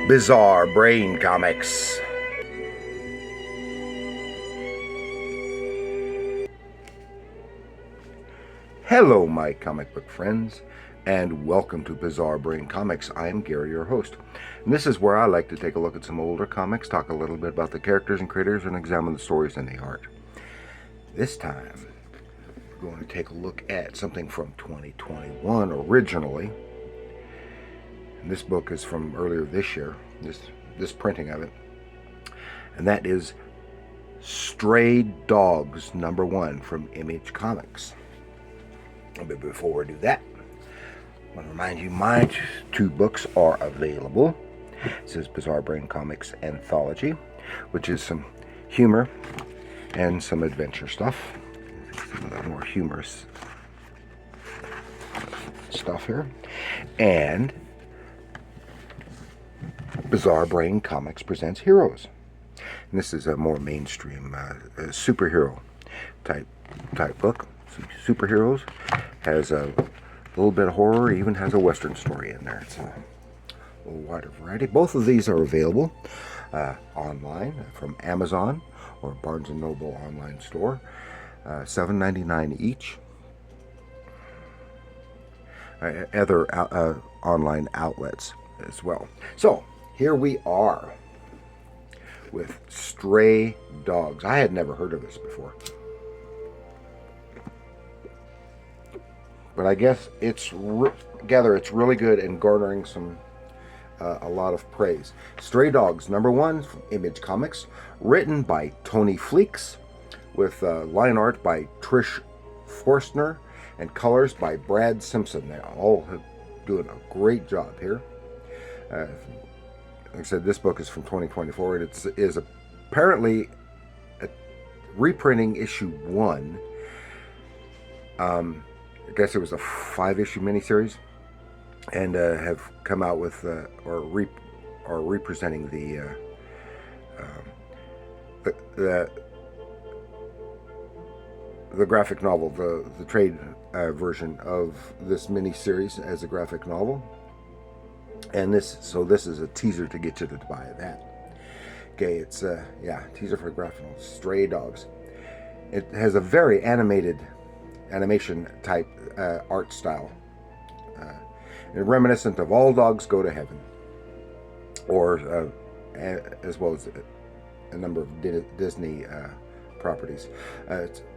Bizarre Brain Comics. Hello, my comic book friends, and welcome to Bizarre Brain Comics. I am Gary, your host, and this is where I like to take a look at some older comics, talk a little bit about the characters and creators, and examine the stories and the art. This time, we're going to take a look at something from 2021 originally. And this book is from earlier this year, this printing of it, and that is Stray Dogs #1 from Image Comics. But before we do that, I want to remind you my two books are available. This is Bizarre Brain Comics Anthology, which is some humor and some adventure stuff. Some of the more humorous stuff here. And Bizarre Brain Comics Presents Heroes. And this is a more mainstream superhero type book. Some superheroes. Has a little bit of horror, even has a western story in there. It's a little wider variety. Both of these are available online from Amazon or Barnes & Noble online store. $7.99 each. Other online outlets as well. So here we are with Stray Dogs. I had never heard of this before, but I guess it's really good and garnering some a lot of praise. Stray Dogs #1 from Image Comics, written by Tony Fleecs, with line art by Trish Forstner and colors by Brad Simpson. They all have doing a great job here. Like I said, this book is from 2024, and it is apparently reprinting issue 1. I guess it was a 5-issue miniseries, and have come out with or representing the graphic novel, the trade version of this miniseries as a graphic novel. And this is a teaser to get you to buy that. Okay, it's teaser for a graphic novel, Stray Dogs. It has a very animation type art style, and reminiscent of All Dogs Go to Heaven, or as well as a number of Disney properties.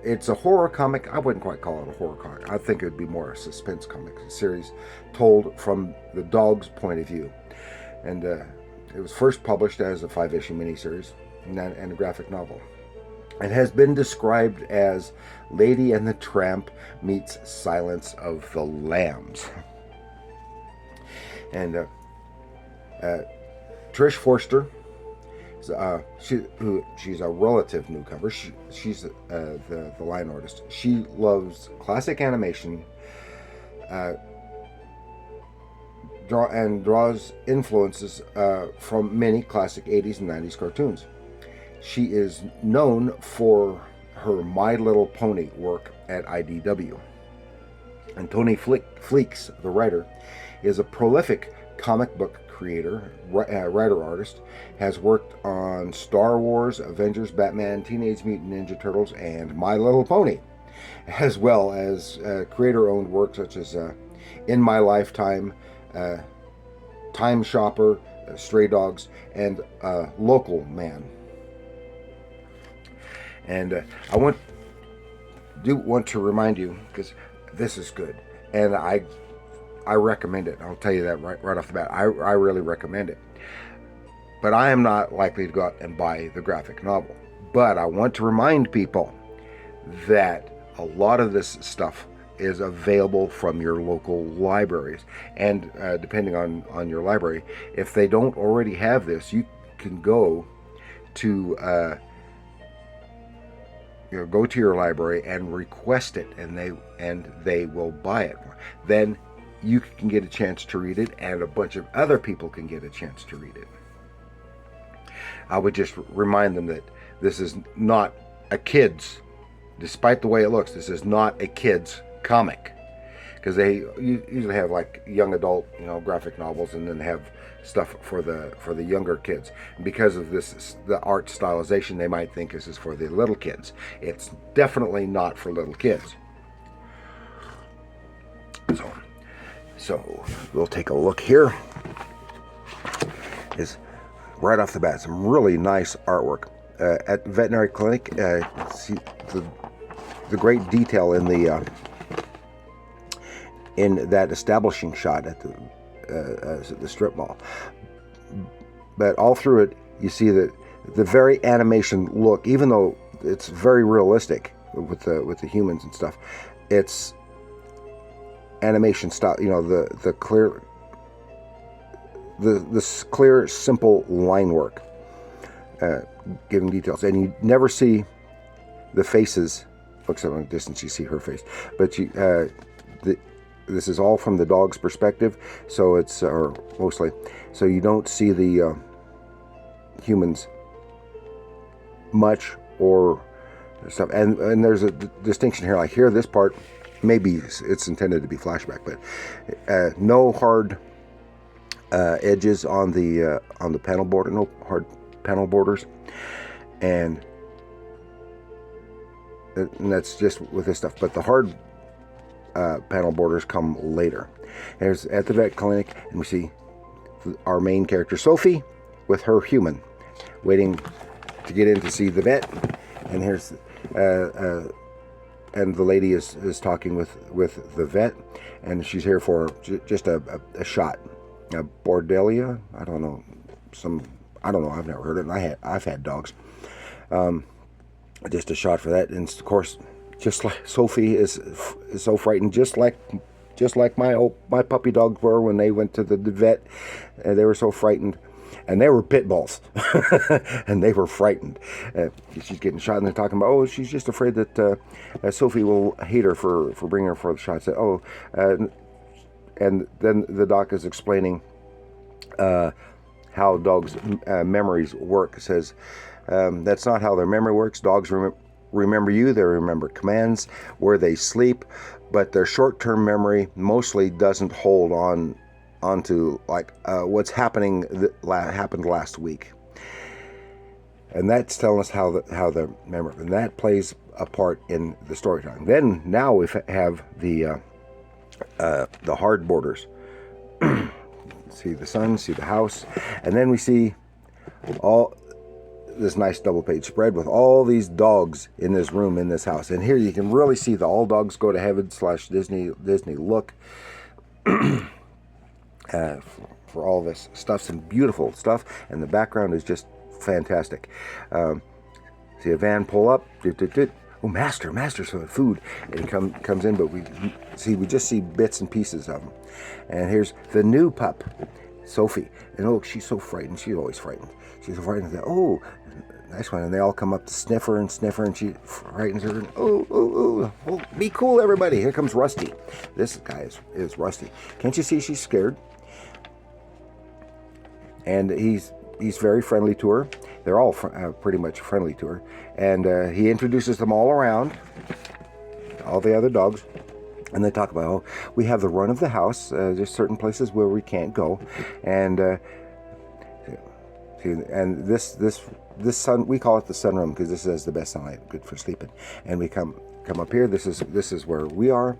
It's a horror comic. I wouldn't quite call it a horror comic. I think it would be more a suspense comic series told from the dog's point of view. And it was first published as a 5-issue miniseries and a graphic novel. It has been described as Lady and the Tramp meets Silence of the Lambs. And Trish Forster, she's a relative newcomer. She's the line artist. She loves classic animation, draws influences from many classic 80s and 90s cartoons. She is known for her My Little Pony work at IDW. And Tony Fleecs, the writer, is a prolific comic book creator, writer-artist, has worked on Star Wars, Avengers, Batman, Teenage Mutant Ninja Turtles, and My Little Pony, as well as creator-owned work such as In My Lifetime, Time Shopper, Stray Dogs, and Local Man. And I want to remind you, because this is good, and I recommend it. I'll tell you that right off the bat. I really recommend it. But I am not likely to go out and buy the graphic novel. But I want to remind people that a lot of this stuff is available from your local libraries. And depending on your library, if they don't already have this, you can go to go to your library and request it, and they will buy it. Then you can get a chance to read it, and a bunch of other people can get a chance to read it. I would just remind them that this is not a kid's, despite the way it looks, this is not a kid's comic. Because they usually have like young adult, graphic novels, and then they have stuff for the younger kids. And because of the art stylization, they might think this is for the little kids. It's definitely not for little kids. So we'll take a look here. Is right off the bat some really nice artwork at the veterinary clinic. See the great detail in that establishing shot at the strip mall. But all through it, you see that the very animation look, even though it's very realistic with the humans and stuff, it's animation style. You know, the clear, simple line work, giving details, and you never see the faces. Looks at a distance, you see her face, but this is all from the dog's perspective, so it's or mostly, so you don't see the humans much or stuff. And there's a distinction here. Like here, this part, maybe it's intended to be flashback, but no hard edges on the panel border, no hard panel borders, and that's just with this stuff. But the hard panel borders come later. There's at the vet clinic, and we see our main character Sophie with her human waiting to get in to see the vet. And here's and the lady is talking with the vet, and she's here for just a shot. Borrelia, I don't know, I've never heard it, and I've had dogs. Just a shot for that, and of course, just like Sophie is so frightened, just like my puppy dogs were when they went to the vet. They were so frightened, and they were pit bulls, and they were frightened. She's getting shot, and they're talking about, oh, she's just afraid that Sophie will hate her for bringing her for the shot. So, and then the doc is explaining how dogs' memories work. It says that's not how their memory works. Dogs remember you. They remember commands, where they sleep, but their short-term memory mostly doesn't hold onto like what's happened last week. And that's telling us how the memory, and that plays a part in the storytelling. Then now we have the hard borders. See the sun, see the house, and then we see all this nice double page spread with all these dogs in this room, in this house. And here you can really see the all dogs go to heaven / Disney look for all this stuff, some beautiful stuff, and the background is just fantastic. See a van pull up. Oh, master's for food, and he comes in, but we just see bits and pieces of him. And here's the new pup, Sophie, and oh, she's so frightened. She's always frightened. She's so frightened that, oh, nice one. And they all come up to sniff her, and she frightens her. And, oh, be cool, everybody. Here comes Rusty. This guy is Rusty. Can't you see she's scared? And he's very friendly to her. They're all pretty much friendly to her. And he introduces them all around, all the other dogs. And they talk about, oh, we have the run of the house. There's certain places where we can't go. And this sun, we call it the sunroom because this is the best sunlight, good for sleeping. And we come up here. This is where we are,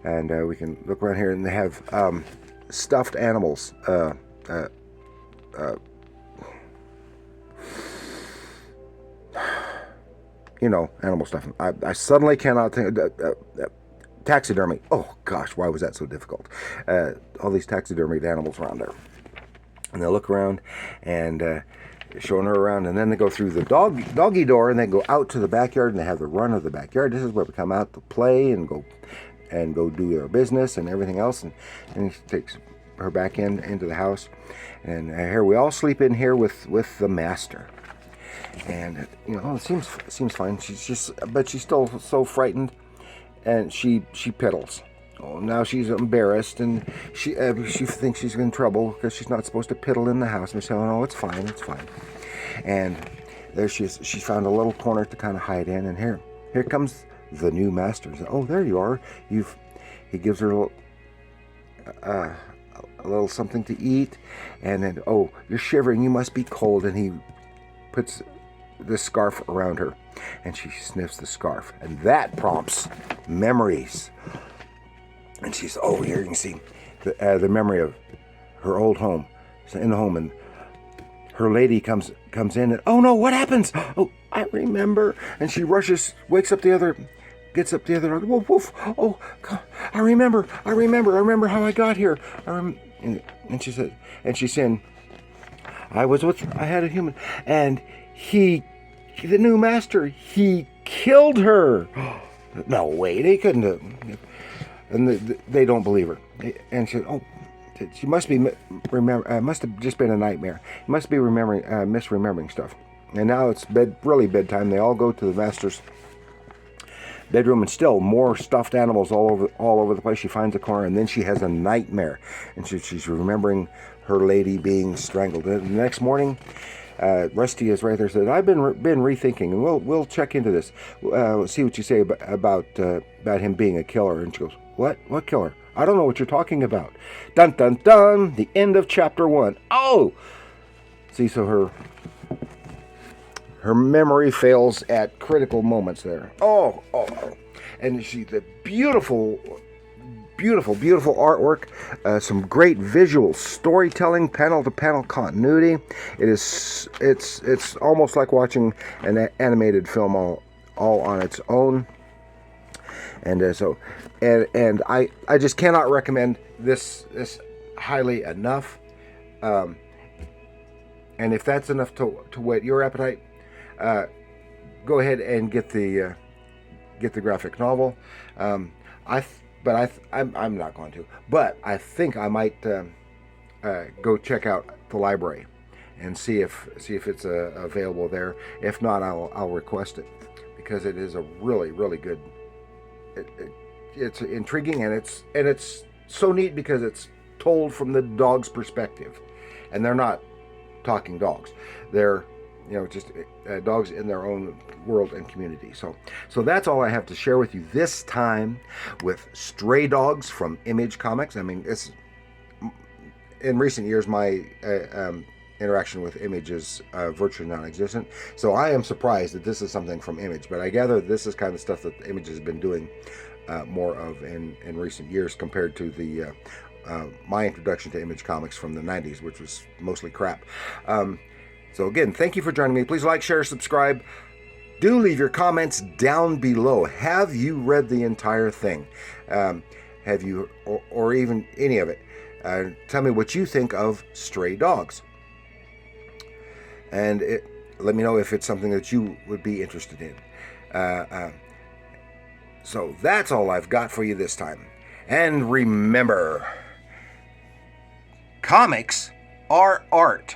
and we can look around here, and they have stuffed animals. Animal stuff. I suddenly cannot think. Taxidermy. Oh gosh, why was that so difficult? All these taxidermied animals around there, and they look around and showing her around, and then they go through the doggy door, and they go out to the backyard, and they have the run of the backyard. This is where we come out to play and go do our business and everything else, and he takes her back into the house, and here we all sleep in here with the master. And it seems fine. But she's still so frightened, and she piddles. Oh, now she's embarrassed, and she thinks she's in trouble because she's not supposed to piddle in the house. And she's saying, "Oh, it's fine." And there she is. She found a little corner to kind of hide in, and here comes the new master. Oh, there you are. He gives her a a little something to eat, and then, oh, you're shivering, you must be cold, and he puts the scarf around her, and she sniffs the scarf, and that prompts memories. And she's, oh, here you can see the memory of her old home. She's in the home, and her lady comes in, and, oh no, what happens? Oh, I remember. And she rushes, gets up the other dog. Woof, woof. Oh, God, I remember how I got here. And she said, and she's saying, I had a human, and the new master, he killed her. No way, they couldn't have. And they don't believe her. And she said, oh, she must be must have just been a nightmare. You must be misremembering stuff. And now it's really bedtime. They all go to the master's bedroom, and still more stuffed animals all over the place. She finds a corner, and then she has a nightmare, and she's remembering her lady being strangled. And the next morning, Rusty is right there. Said, "I've been rethinking, and we'll check into this. See what you say about him being a killer." And she goes, "What? What killer? I don't know what you're talking about." Dun dun dun. The end of chapter 1. Oh, see, so her memory fails at critical moments there. Oh. And the beautiful artwork, some great visual storytelling, panel-to-panel continuity. It's almost like watching an animated film all on its own. And and I just cannot recommend this highly enough. And if that's enough to whet your appetite, go ahead and get the graphic novel. I'm not going to, but I think I might go check out the library and see if it's available there. If not, I'll request it, because it is a really, really good. It's intriguing, and it's so neat because it's told from the dog's perspective, and they're not talking dogs. They're just dogs in their own world and community. So that's all I have to share with you this time with Stray Dogs from Image Comics. I mean, it's in recent years my interaction with Image is virtually non-existent. So I am surprised that this is something from Image, but I gather this is kind of stuff that Image has been doing more of in recent years, compared to the my introduction to Image Comics from the 90s, which was mostly crap. So again, thank you for joining me. Please like, share, subscribe. Do leave your comments down below. Have you read the entire thing? Have you, or even any of it? Tell me what you think of Stray Dogs. And let me know if it's something that you would be interested in. So that's all I've got for you this time. And remember, comics are art.